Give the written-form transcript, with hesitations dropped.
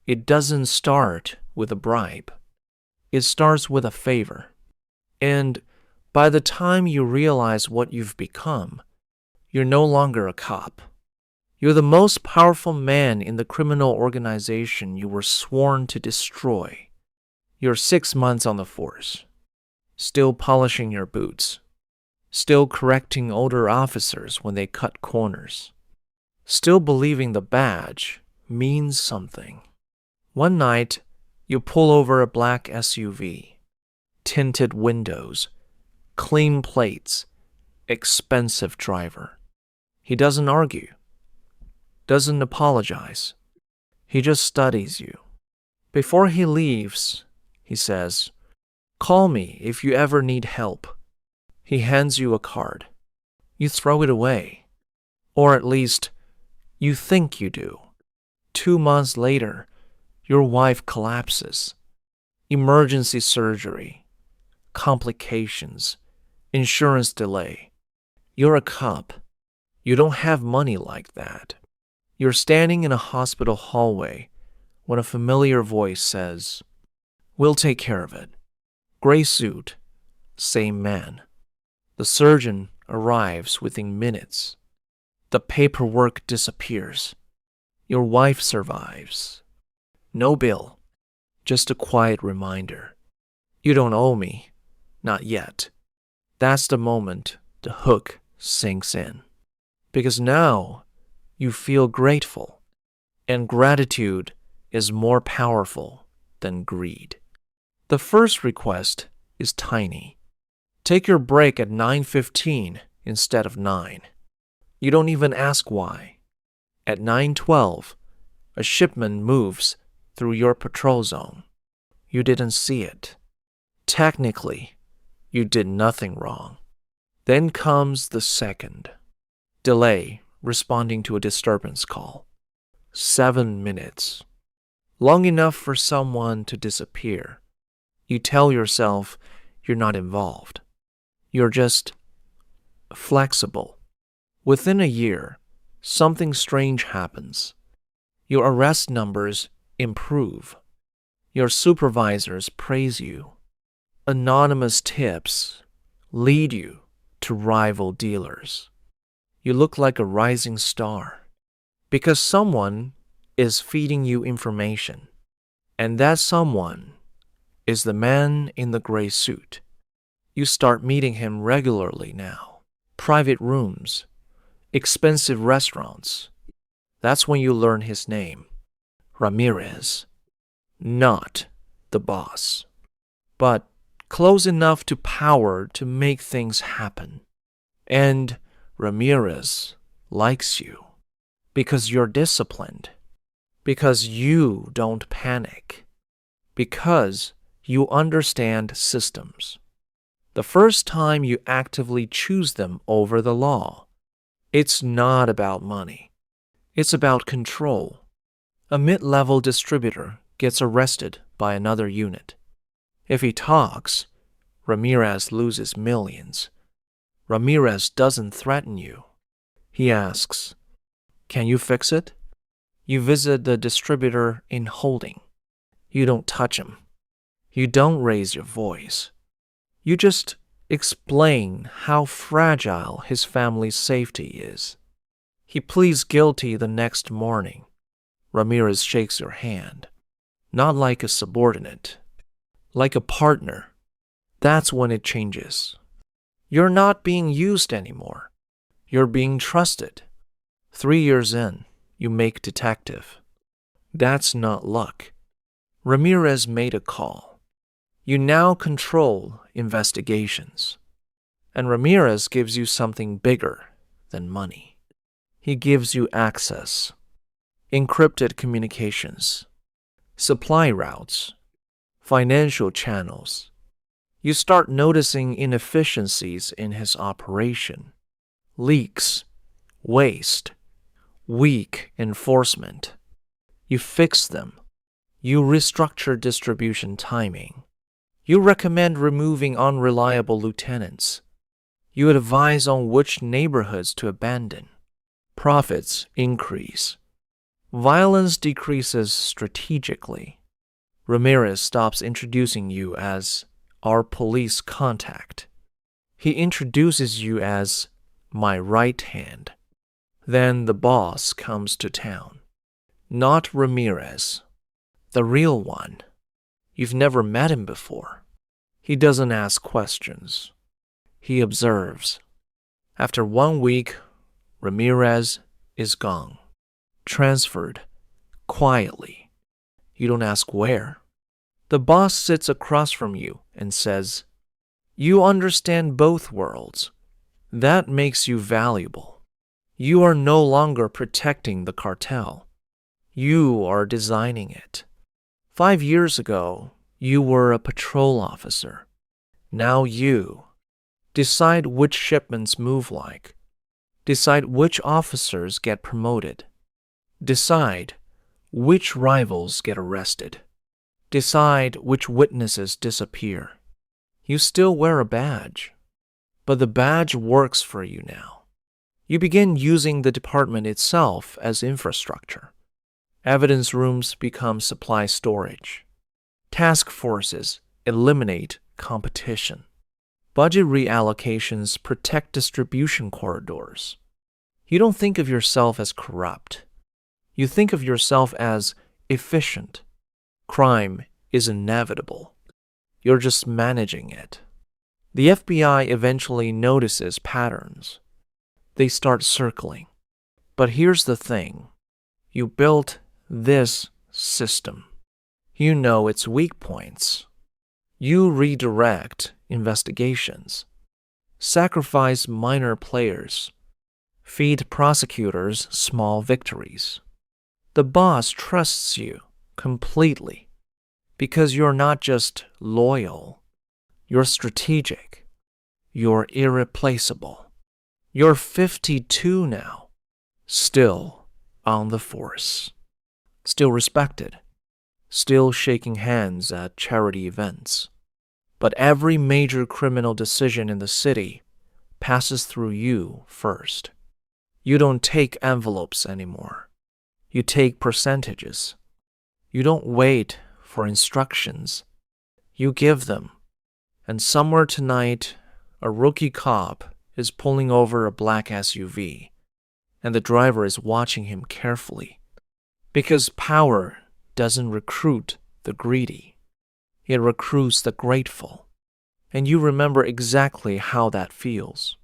It doesn't start with a bribe. It starts with a favor. And by the time you realize what you've become, you're no longer a cop. You're the most powerful man in the criminal organization you were sworn to destroy. You're 6 months on the force, still polishing your boots, still correcting older officers when they cut corners, still believing the badge means something. One night, you pull over a black SUV, tinted windows, clean plates, expensive driver. He doesn't argue, doesn't apologize. He just studies you. Before he leaves, he says, "Call me if you ever need help." He hands you a card. You throw it away. Or at least, you think you do. 2 months later, your wife collapses. Emergency surgery, complications, insurance delay. You're a cop. You don't have money like that. You're standing in a hospital hallway when a familiar voice says, "We'll take care of it." Gray suit, same man. The surgeon arrives within minutes. The paperwork disappears. Your wife survives. No bill, just a quiet reminder. You don't owe me, not yet. That's the moment the hook sinks in. Because now you feel grateful, and gratitude is more powerful than greed. The first request is tiny. Take your break at 9:15 instead of 9. You don't even ask why. At 9:12, a shipment moves through your patrol zone. You didn't see it. Technically, you did nothing wrong. Then comes the second. Delay responding to a disturbance call. 7 minutes. Long enough for someone to disappear. You tell yourself you're not involved. You're just flexible. Within a year, something strange happens. Your arrest numbers improve. Your supervisors praise you. Anonymous tips lead you to rival dealers. You look like a rising star because someone is feeding you information, and that someone is the man in the gray suit. You start meeting him regularly now. Private rooms, expensive restaurants. That's when you learn his name. Ramirez. Not the boss, but close enough to power to make things happen. And Ramirez likes you because you're disciplined, because you don't panic, because you understand systems. The first time you actively choose them over the law, it's not about money. It's about control. A mid-level distributor gets arrested by another unit. If he talks, Ramirez loses millions. Ramirez doesn't threaten you. He asks, "Can you fix it?" You visit the distributor in holding. You don't touch him. You don't raise your voice. You just explain how fragile his family's safety is. He pleads guilty the next morning. Ramirez shakes your hand. Not like a subordinate, like a partner. That's when it changes. You're not being used anymore. You're being trusted. 3 years in, you make detective. That's not luck. Ramirez made a call. You now control investigations. And Ramirez gives you something bigger than money. He gives you access, encrypted communications, supply routes, financial channels. You start noticing inefficiencies in his operation, leaks, waste, weak enforcement. You fix them. You restructure distribution timing. You recommend removing unreliable lieutenants. You advise on which neighborhoods to abandon. Profits increase. Violence decreases strategically. Ramirez stops introducing you as our police contact. He introduces you as my right hand. Then the boss comes to town. Not Ramirez, the real one. You've never met him before. He doesn't ask questions. He observes. After 1 week, Ramirez is gone. Transferred. Quietly. You don't ask where. The boss sits across from you and says, "You understand both worlds. That makes you valuable. You are no longer protecting the cartel. You are designing it. 5 years ago, you were a patrol officer. Now you decide which shipments move like. Decide which officers get promoted. Decide which rivals get arrested. Decide which witnesses disappear. You still wear a badge, but the badge works for you now. You begin using the department itself as infrastructure. Evidence rooms become supply storage. Task forces eliminate competition. Budget reallocations protect distribution corridors. You don't think of yourself as corrupt. You think of yourself as efficient. Crime is inevitable. You're just managing it. The FBI eventually notices patterns. They start circling. But here's the thing. You built this system. You know its weak points. You redirect investigations. Sacrifice minor players. Feed prosecutors small victories. The boss trusts you completely because you're not just loyal. You're strategic. You're irreplaceable. You're 52 now. Still on the force. Still respected. Still shaking hands at charity events. But every major criminal decision in the city passes through you first. You don't take envelopes anymore. You take percentages. You don't wait for instructions. You give them. And somewhere tonight, a rookie cop is pulling over a black SUV, and the driver is watching him carefully. Because power doesn't recruit the greedy. It recruits the grateful. And you remember exactly how that feels.